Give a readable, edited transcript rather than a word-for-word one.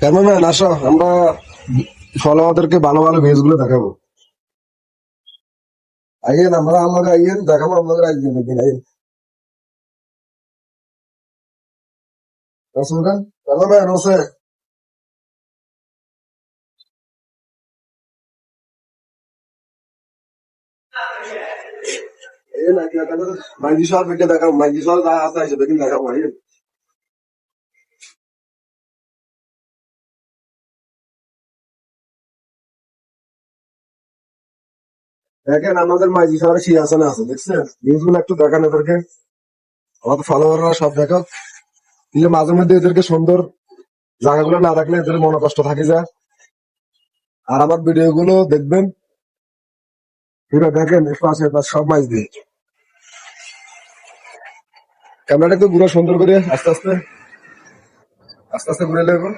Cameraman আসো, আমরা ফলোয়ারদেরকে ভালো ভালো ভেজ গুলো দেখাবো। আইয়েন, আমরা আমাকে আইয়েন দেখাবো, আমাদের আইয়েন একদিন আইয়েন। রসুলখান ক্যামেরাম্যান ওসে আইয়েন, মাইজি সাহেব এটা দেখাবো, মাইজি সাহেব যা আছে এসে দেখেন দেখাবো আইয়েন। দেখেন আমাদের মাইজি শহরে সিংহাসনে আছে, দেখছেন নিউজ গুলো একটু দেখান এদেরকে, আমাদের ফলোয়াররা সব দেখো। কিন্তু মাঝে মধ্যে এদেরকে সুন্দর জায়গাগুলো না দেখলে এদের মনে কষ্ট থাকে যায়। আর আমার ভিডিও গুলো দেখবেন, পুরো দেখেন একটু আশেপাশ সব মাইজ দিয়ে। ক্যামেরাটা একটু পুরো সুন্দর করে আস্তে আস্তে আস্তে আস্তে ঘুরে নেবো।